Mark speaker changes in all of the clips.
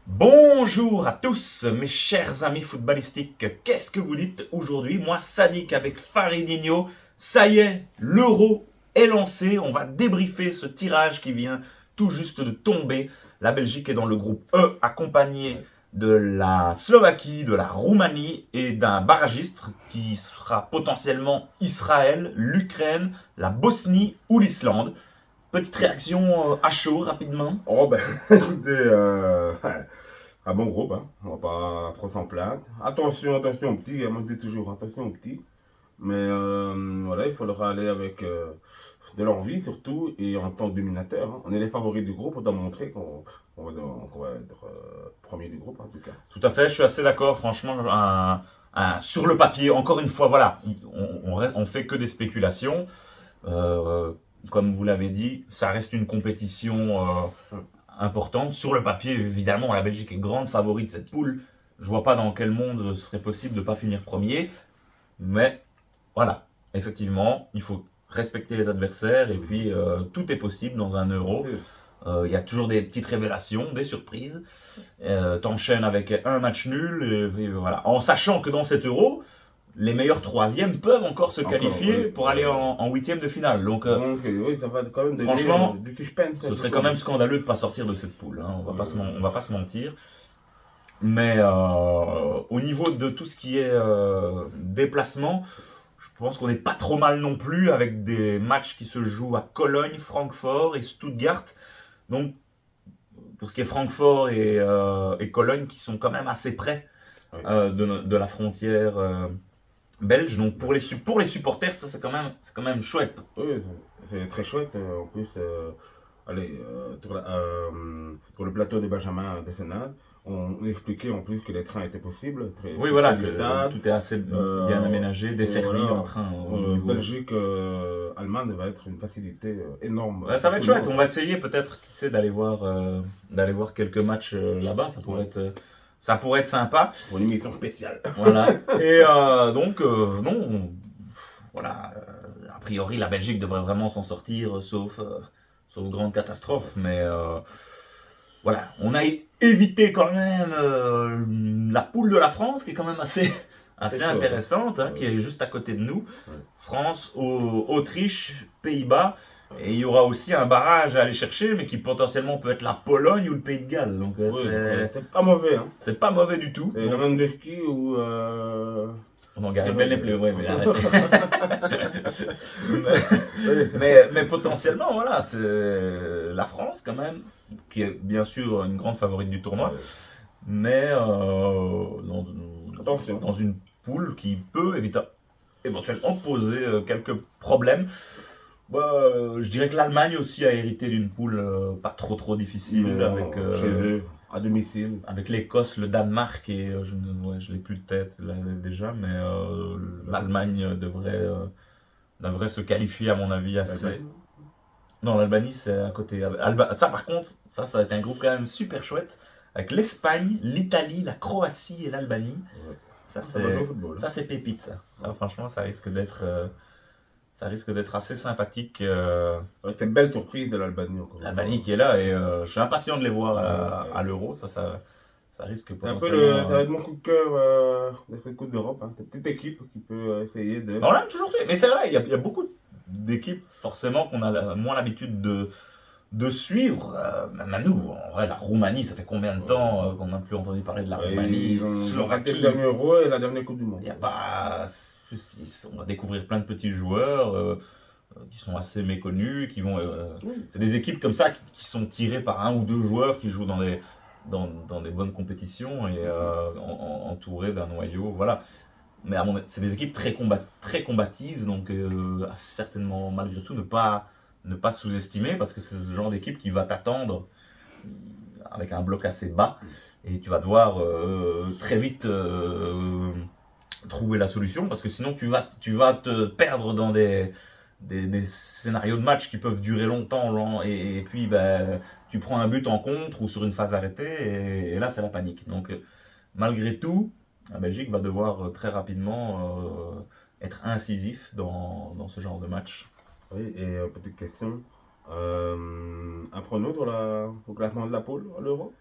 Speaker 1: Bonjour à tous mes chers amis footballistiques, qu'est-ce que vous dites aujourd'hui? Moi Sadik avec Faridinho, ça y est, l'Euro est lancé, on va débriefer ce tirage qui vient tout juste de tomber. La Belgique est dans le groupe E accompagnée de la Slovaquie, de la Roumanie et d'un barragiste qui sera potentiellement Israël, l'Ukraine, la Bosnie ou l'Islande. Petite réaction à chaud rapidement.
Speaker 2: Oh ben, écoutez, un bon groupe, hein. On va pas trop s'en plaindre. Attention, attention aux petits, moi je dis toujours attention aux petits. Mais voilà, il faudra aller avec de l'envie surtout et en tant que dominateur, hein. On est les favoris du groupe, on doit montrer qu'on va être premier du groupe en tout cas.
Speaker 1: Tout à fait, je suis assez d'accord. Franchement, sur le papier, encore une fois, voilà, on fait que des spéculations. Euh, Comme vous l'avez dit, ça reste une compétition importante. Sur le papier, évidemment, la Belgique est grande favorite de cette poule. Je vois pas dans quel monde ce serait possible de ne pas finir premier. Mais voilà, effectivement, il faut respecter les adversaires et puis tout est possible dans un euro. Il y a toujours des petites révélations, des surprises. T'enchaînes avec un match nul, et voilà. En sachant que dans cet euro, les meilleurs troisièmes peuvent encore se
Speaker 2: Encore,
Speaker 1: qualifier
Speaker 2: oui.
Speaker 1: pour aller en huitième de finale. Donc,
Speaker 2: Donc, oui, ça va quand même donner
Speaker 1: franchement,
Speaker 2: du suspense.
Speaker 1: ce serait quand même scandaleux de ne pas sortir de cette poule. Hein. On va pas se mentir. Mais au niveau de tout ce qui est déplacement, je pense qu'on n'est pas trop mal non plus avec des matchs qui se jouent à Cologne, Francfort et Stuttgart. Donc, pour ce qui est Francfort et Cologne, qui sont quand même assez près
Speaker 2: Oui.
Speaker 1: de la frontière belge. Donc, pour les supporters, ça c'est quand même chouette.
Speaker 2: Oui, c'est très chouette. En plus, allez, sur le plateau de Benjamin Dessenal, on expliquait en plus que les trains étaient possibles,
Speaker 1: Oui,
Speaker 2: très
Speaker 1: voilà,
Speaker 2: du
Speaker 1: que
Speaker 2: stade.
Speaker 1: tout est assez bien aménagé,
Speaker 2: Et
Speaker 1: desservi
Speaker 2: voilà,
Speaker 1: en train au niveau.
Speaker 2: Belgique, Allemagne va être une facilité énorme
Speaker 1: Ouais, ça
Speaker 2: pour
Speaker 1: va être
Speaker 2: tout le
Speaker 1: chouette.
Speaker 2: monde.
Speaker 1: On va essayer peut-être, qui sait, d'aller voir quelques matchs là-bas. Ça pourrait être sympa.
Speaker 2: Pour une émission spéciale.
Speaker 1: Voilà. Et donc, non, voilà. A priori, la Belgique devrait vraiment s'en sortir, sauf grande catastrophe. Mais voilà, on a évité quand même la poule de la France, qui est quand même assez
Speaker 2: C'est chaud, hein.
Speaker 1: intéressante, hein, qui
Speaker 2: Ouais,
Speaker 1: est juste à côté de nous.
Speaker 2: ouais.
Speaker 1: France, Autriche, Pays-Bas. Et il y aura aussi un barrage à aller chercher, mais qui potentiellement peut être la Pologne ou le Pays de Galles. Donc
Speaker 2: Oui, donc, c'est pas mauvais, hein.
Speaker 1: c'est pas mauvais du tout.
Speaker 2: Et le
Speaker 1: Donc,
Speaker 2: Lewandowski ou
Speaker 1: non, Gareth Bale n'est plus, ouais, mais arrêtez.
Speaker 2: Oui,
Speaker 1: Mais potentiellement, voilà, c'est la France quand même, qui est bien sûr une grande favorite du tournoi, mais
Speaker 2: attention.
Speaker 1: dans une poule qui peut éventuellement poser quelques problèmes. Bah, je dirais que l'Allemagne aussi a hérité d'une poule pas trop difficile
Speaker 2: Non, chez eux, à domicile.
Speaker 1: avec l'Écosse, le Danemark et je l'ai plus de tête là, déjà, mais l'Allemagne devrait se qualifier à mon avis assez.
Speaker 2: L'Allemagne.
Speaker 1: Non, l'Albanie c'est à côté. Ça par contre, ça va être un groupe quand même super chouette avec l'Espagne, l'Italie, la Croatie et l'Albanie.
Speaker 2: Ouais.
Speaker 1: Ça
Speaker 2: Ça va jouer au
Speaker 1: c'est
Speaker 2: football.
Speaker 1: ça c'est pépite ça. Ça, franchement ça risque d'être assez sympathique.
Speaker 2: Ouais, c'est une belle surprise de l'Albanie encore.
Speaker 1: L'Albanie qui est là et je suis impatient de les voir à
Speaker 2: Ouais.
Speaker 1: l'Euro. Ça risque
Speaker 2: C'est un peu
Speaker 1: potentiellement.
Speaker 2: ça va être mon coup de cœur de cette Coupe d'Europe, hein. Cette petite équipe qui peut essayer de.
Speaker 1: On l'a toujours fait, mais c'est vrai, il y a beaucoup d'équipes forcément qu'on a moins l'habitude de suivre. Même à nous, en vrai, la Roumanie, ça fait combien de temps qu'on n'a plus entendu parler de la
Speaker 2: Et
Speaker 1: Roumanie,
Speaker 2: ils ont raté le
Speaker 1: Slovaquie.
Speaker 2: dernier Euro et la dernière Coupe du Monde.
Speaker 1: Il y a pas. On va découvrir plein de petits joueurs qui sont assez méconnus, qui vont.
Speaker 2: Oui.
Speaker 1: C'est des équipes comme ça qui sont tirées par un ou deux joueurs qui jouent dans des bonnes compétitions et entourés d'un noyau. Voilà. Mais c'est des équipes très combatives, donc certainement malgré tout ne pas sous-estimer parce que c'est ce genre d'équipe qui va t'attendre avec un bloc assez bas et tu vas devoir très vite trouver la solution parce que sinon tu vas te perdre dans des scénarios de match qui peuvent durer longtemps et puis ben, tu prends un but en contre ou sur une phase arrêtée et là c'est la panique. Donc malgré tout, la Belgique va devoir très rapidement être incisif dans ce genre de match.
Speaker 2: Oui, et petite question. Un prono pour au classement de la poule à l'Euro?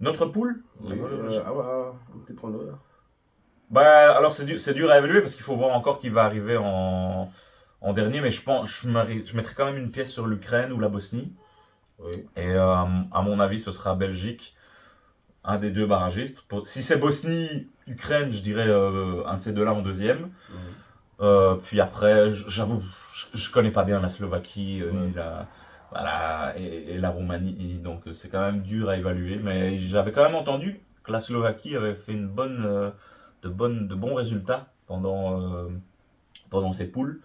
Speaker 1: Notre poule?
Speaker 2: Oui, un petit prono là.
Speaker 1: Bah, alors c'est dur à évaluer parce qu'il faut voir encore qui va arriver en dernier, mais je pense, je mettrai quand même une pièce sur l'Ukraine ou la Bosnie.
Speaker 2: Oui.
Speaker 1: Et à mon avis, ce sera Belgique, un des deux barragistes. Si c'est Bosnie-Ukraine, je dirais un de ces deux-là en deuxième.
Speaker 2: Mhm.
Speaker 1: Puis après, j'avoue, je connais pas bien la Slovaquie ni
Speaker 2: Ouais.
Speaker 1: voilà, et la Roumanie, donc c'est quand même dur à évaluer. Mais j'avais quand même entendu que la Slovaquie avait fait de bons résultats pendant ces poules.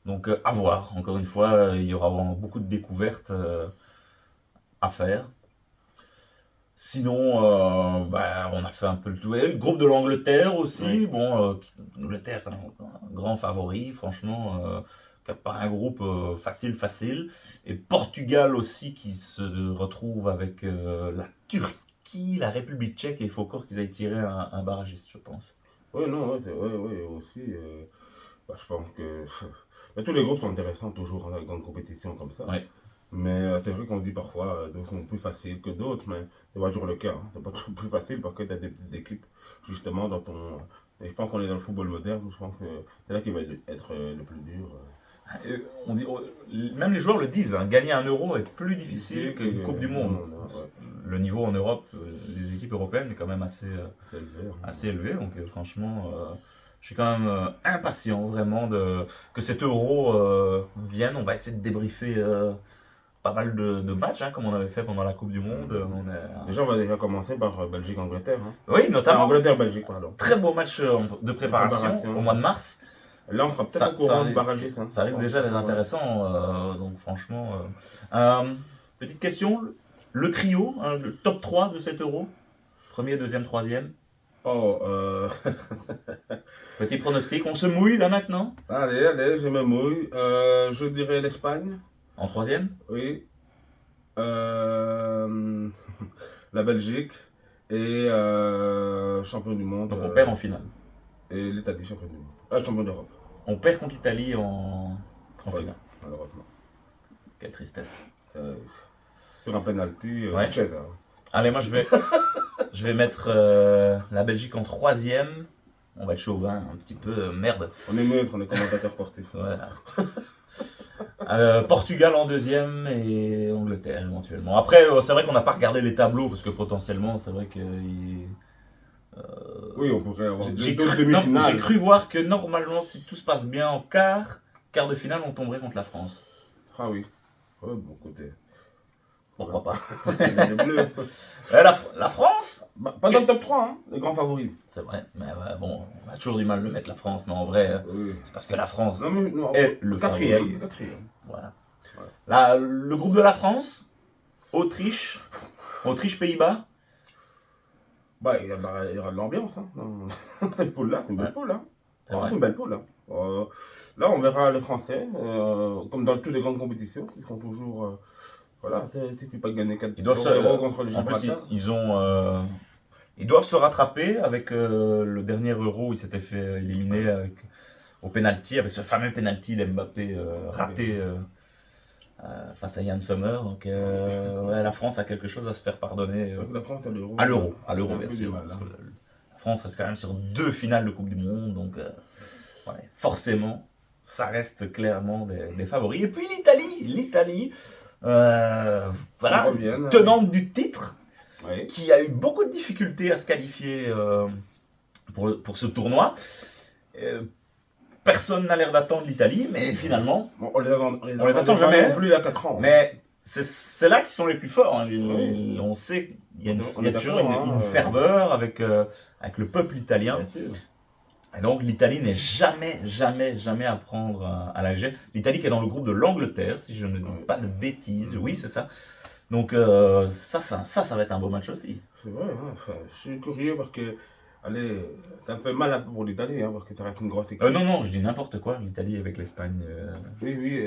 Speaker 1: Donc à voir. Encore une fois, il y aura vraiment beaucoup de découvertes à faire. Sinon, bah, on a fait un peu le tour. Et le groupe de l'Angleterre aussi.
Speaker 2: Oui.
Speaker 1: Bon, l'Angleterre, un grand favori, franchement. Qui n'a pas un groupe facile. Et Portugal aussi qui se retrouve avec la Turquie, la République tchèque. Et il faut encore qu'ils aillent tirer un barragiste, je pense.
Speaker 2: Oui, non, ouais, aussi. Bah, je pense que mais tous les groupes sont intéressants toujours dans une compétition comme ça.
Speaker 1: Ouais.
Speaker 2: Mais c'est vrai qu'on dit parfois d'autres sont plus faciles que d'autres, mais c'est pas toujours le cas. Hein. C'est pas toujours plus facile parce que tu as des petites équipes justement dans ton. Et je pense qu'on est dans le football moderne, je pense que c'est là qui va être le plus dur.
Speaker 1: On dit, même les joueurs le disent, hein, gagner un euro est plus difficile
Speaker 2: Difficile
Speaker 1: qu'une Coupe du Monde.
Speaker 2: ouais.
Speaker 1: Le niveau en Europe, les équipes européennes est quand même
Speaker 2: C'est le vert.
Speaker 1: assez élevé. Donc franchement, je suis quand même impatient vraiment que cet euro vienne. On va essayer de débriefer pas mal de matchs, hein, comme on avait fait pendant la Coupe du Monde.
Speaker 2: Déjà, on va déjà commencer par Belgique-Angleterre. Hein.
Speaker 1: Oui, notamment.
Speaker 2: Angleterre-Belgique, pardon.
Speaker 1: Très beau match de préparation au mois de mars.
Speaker 2: Là, on sera peut-être au courant du barragiste. Hein.
Speaker 1: Ça risque déjà d'être intéressant. Donc franchement. Petite question, le trio, hein, le top 3 de cet euro. Premier, deuxième, troisième.
Speaker 2: Oh,
Speaker 1: Petit pronostic, on se mouille là maintenant.
Speaker 2: allez, je me mouille. Je dirais l'Espagne,
Speaker 1: En troisième.
Speaker 2: oui. Euh, la Belgique et champion du monde.
Speaker 1: Donc on perd en finale.
Speaker 2: Et l'Italie, champion du monde. Champion d'Europe.
Speaker 1: On perd contre l'Italie en
Speaker 2: Ouais,
Speaker 1: finale.
Speaker 2: en Europe, non.
Speaker 1: Quelle tristesse.
Speaker 2: Sur un penalty,
Speaker 1: Ouais.
Speaker 2: Cheddar.
Speaker 1: Allez, moi je vais mettre la Belgique en troisième. On va être chauvin un petit peu, merde.
Speaker 2: On est neutre, on est commentateur sportif.
Speaker 1: Voilà. Portugal en deuxième et Angleterre éventuellement. Après, c'est vrai qu'on n'a pas regardé les tableaux parce que potentiellement, c'est vrai que.
Speaker 2: Oui, on pourrait avoir
Speaker 1: J'ai
Speaker 2: deux
Speaker 1: cru,
Speaker 2: demi-finales.
Speaker 1: j'ai cru voir que normalement, si tout se passe bien en quart de finale, on tomberait contre la France.
Speaker 2: Ah oui. Ouais, bon côté.
Speaker 1: Pourquoi pas.
Speaker 2: Les Bleus.
Speaker 1: La France.
Speaker 2: Bah, pas dans le top 3, hein, les grands favoris.
Speaker 1: C'est vrai, mais bon, on a toujours du mal de mettre la France, mais en vrai,
Speaker 2: Oui.
Speaker 1: c'est parce que la France
Speaker 2: Non, mais non,
Speaker 1: est le
Speaker 2: quatrième.
Speaker 1: favori.
Speaker 2: Quatrième.
Speaker 1: Voilà.
Speaker 2: Ouais.
Speaker 1: Là, le groupe de la France, Autriche, Pays-Bas.
Speaker 2: Bah, il y aura de l'ambiance. Hein. Cette poule-là, c'est une belle
Speaker 1: Ouais.
Speaker 2: poule. Hein.
Speaker 1: C'est vrai.
Speaker 2: C'est une belle poule. Hein. Là, on verra les Français, comme dans toutes les grandes compétitions, ils font toujours. Voilà, tu peux pas gagner 4
Speaker 1: Ils doivent se,
Speaker 2: euros contre le
Speaker 1: en plus,
Speaker 2: Gibraltar.
Speaker 1: ils doivent se rattraper avec le dernier Euro où ils s'étaient fait éliminer au penalty, avec ce fameux penalty d'Mbappé raté face à Yann Sommer. Donc ouais, la France a quelque chose à se faire pardonner
Speaker 2: Donc, la France à l'euro.
Speaker 1: à l'Euro,
Speaker 2: Il y a un
Speaker 1: bien
Speaker 2: peu
Speaker 1: sûr.
Speaker 2: du mal,
Speaker 1: Parce
Speaker 2: hein.
Speaker 1: que la France reste quand même sur 2 finales de Coupe du Monde, donc ouais, forcément, ça reste clairement des favoris. Et puis l'Italie. Voilà,
Speaker 2: Reviennent.
Speaker 1: tenante du titre,
Speaker 2: Oui.
Speaker 1: qui a eu beaucoup de difficultés à se qualifier pour ce tournoi. Personne n'a l'air d'attendre l'Italie, mais finalement,
Speaker 2: Bon, on les
Speaker 1: attend
Speaker 2: pas
Speaker 1: jamais.
Speaker 2: non plus il y a 4 ans.
Speaker 1: mais c'est là qu'ils sont les plus forts. Hein.
Speaker 2: Oui.
Speaker 1: On sait qu'il y a,
Speaker 2: On
Speaker 1: il y a
Speaker 2: est
Speaker 1: toujours
Speaker 2: d'accord,
Speaker 1: une
Speaker 2: hein,
Speaker 1: ferveur avec le peuple italien.
Speaker 2: Bien sûr.
Speaker 1: Et donc l'Italie n'est jamais à prendre à la légère. L'Italie qui est dans le groupe de l'Angleterre, si je ne dis pas de bêtises. Oui, c'est ça. Donc ça va être un beau match aussi.
Speaker 2: C'est vrai, hein. Enfin, je suis curieux parce que, allez, c'est un peu mal un peu pour l'Italie, hein, parce que ça reste une grosse équipe.
Speaker 1: Non, je dis n'importe quoi. L'Italie avec l'Espagne.
Speaker 2: Oui.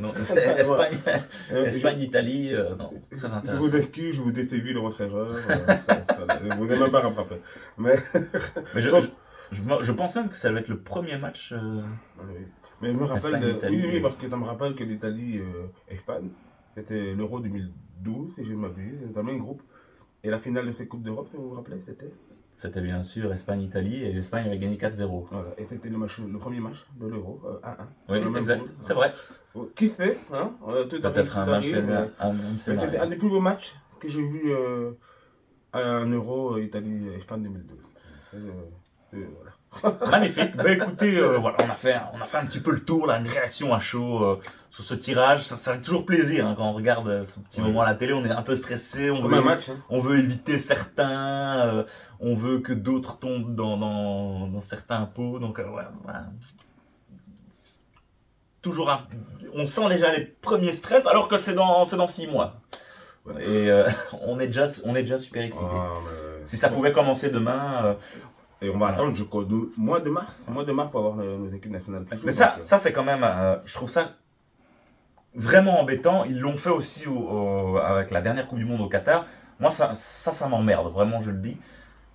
Speaker 1: Non,
Speaker 2: Ouais.
Speaker 1: Espagne, Italie, non, c'est très
Speaker 2: Je vous
Speaker 1: intéressant.
Speaker 2: excuse, je vous désévie de votre erreur. Vous n'avez même pas rattrapé. Mais,
Speaker 1: Mais je pense même que ça va être le premier match.
Speaker 2: oui. Mais je me rappelle
Speaker 1: Espagne-Italie.
Speaker 2: oui, parce que ça me rappelle que l'Italie-Espagne, c'était l'Euro 2012, si je ne m'abuse, dans le même groupe. Et la finale de cette Coupe d'Europe, vous vous rappelez, c'était?
Speaker 1: C'était bien sûr Espagne-Italie et l'Espagne avait gagné 4-0.
Speaker 2: Voilà. Et c'était le premier match de l'Euro, 1-1.
Speaker 1: Oui,
Speaker 2: Dans le même
Speaker 1: exact,
Speaker 2: groupe,
Speaker 1: c'est
Speaker 2: hein.
Speaker 1: vrai.
Speaker 2: Qui sait, hein? Tout à fait,
Speaker 1: Peut-être
Speaker 2: tout
Speaker 1: un même,
Speaker 2: arrive.
Speaker 1: un même
Speaker 2: Mais c'était
Speaker 1: scénario.
Speaker 2: un des plus beaux matchs que j'ai vu à un Euro Italie-Espagne 2012. Voilà.
Speaker 1: Magnifique. Ben écoutez, voilà, on a fait un petit peu le tour, là, une réaction à chaud sur ce tirage. Ça fait toujours plaisir hein, quand on regarde ce petit
Speaker 2: Ouais.
Speaker 1: moment à la télé. On est un peu stressé,
Speaker 2: Comme un match, hein.
Speaker 1: on veut éviter certains, on veut que d'autres tombent dans certains pots. Donc ouais, voilà. Toujours on sent déjà les premiers stress alors que c'est dans 6 mois.
Speaker 2: Ouais.
Speaker 1: Et on est déjà super excités.
Speaker 2: Ah, mais-
Speaker 1: Si ça pouvait commencer demain.
Speaker 2: Et on va attendre jusqu'au mois de mars pour avoir nos équipes nationales.
Speaker 1: Mais ça c'est quand même, je trouve ça vraiment embêtant. Ils l'ont fait aussi avec la dernière Coupe du Monde au Qatar. Moi, ça m'emmerde, vraiment, je le dis,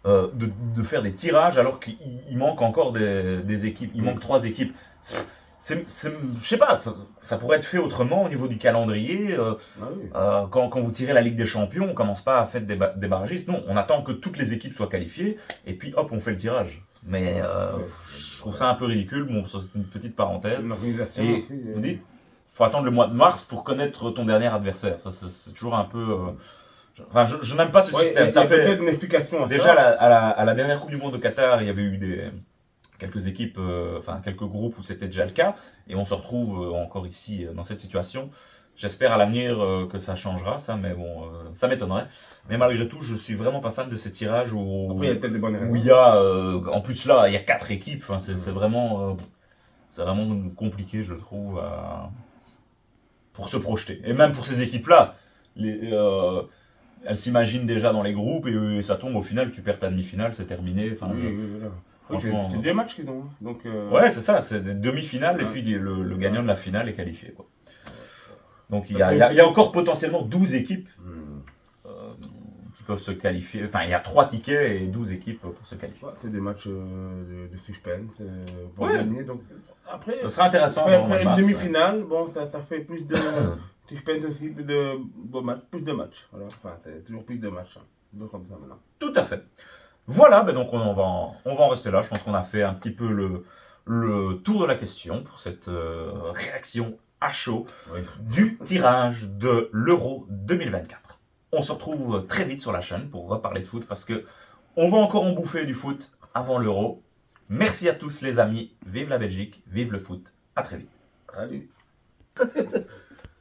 Speaker 1: de faire des tirages alors qu'il manque encore des équipes. Il manque 3 équipes. Je sais pas, ça pourrait être fait autrement au niveau du calendrier.
Speaker 2: Ah oui.
Speaker 1: Quand vous tirez la Ligue des Champions, on commence pas à faire des barragistes. Non, on attend que toutes les équipes soient qualifiées et puis hop, on fait le tirage. Mais je trouve ça un peu ridicule. Bon, ça, c'est une petite parenthèse.
Speaker 2: Une organisation
Speaker 1: Et
Speaker 2: aussi.
Speaker 1: vous dites, faut attendre le mois de mars pour connaître ton dernier adversaire. Ça, c'est toujours un peu. Enfin, je n'aime pas ce
Speaker 2: Ouais,
Speaker 1: système.
Speaker 2: il y
Speaker 1: Ça
Speaker 2: a
Speaker 1: fait
Speaker 2: peut-être une explication à
Speaker 1: déjà
Speaker 2: ça.
Speaker 1: à la dernière Coupe du Monde au Qatar, il y avait eu quelques équipes, enfin quelques groupes où c'était déjà le cas, et on se retrouve encore ici dans cette situation. J'espère à l'avenir que ça changera, ça, mais bon, ça m'étonnerait. Mais malgré tout, je suis vraiment pas fan de ces tirages
Speaker 2: Après, il y a peut-être des bonnes raisons.
Speaker 1: où il y a, en plus là, il y a 4 équipes. Enfin, c'est vraiment compliqué, je trouve, pour se projeter. Et même pour ces équipes-là, elles s'imaginent déjà dans les groupes et ça tombe au final, tu perds ta demi-finale, c'est terminé. Enfin,
Speaker 2: Oui, oui, voilà.
Speaker 1: franchement,
Speaker 2: C'est 2 matchs qu'ils ont. Donc,
Speaker 1: ouais, c'est ça, c'est des demi-finales et
Speaker 2: Ouais.
Speaker 1: puis le gagnant de la finale est qualifié. Quoi. Donc il y a encore potentiellement 12 équipes qui peuvent se qualifier. Enfin, il y a 3 tickets et 12 équipes pour se qualifier.
Speaker 2: ouais, c'est des matchs de suspense pour
Speaker 1: Ouais.
Speaker 2: gagner. Donc, après,
Speaker 1: Ce sera intéressant.
Speaker 2: faire
Speaker 1: dans le
Speaker 2: une
Speaker 1: mars.
Speaker 2: demi-finale, bon, ça fait plus de suspense aussi, plus de beaux matchs, plus de matchs. Voilà. Enfin, c'est toujours plus de matchs. Hein. Donc, comme ça maintenant.
Speaker 1: Tout à fait. Voilà, ben donc on va en rester là. Je pense qu'on a fait un petit peu le tour de la question pour cette réaction à chaud
Speaker 2: Oui.
Speaker 1: du tirage de l'Euro 2024. On se retrouve très vite sur la chaîne pour reparler de foot parce que on va encore en bouffer du foot avant l'Euro. Merci à tous les amis. Vive la Belgique, vive le foot. À très vite.
Speaker 2: Salut.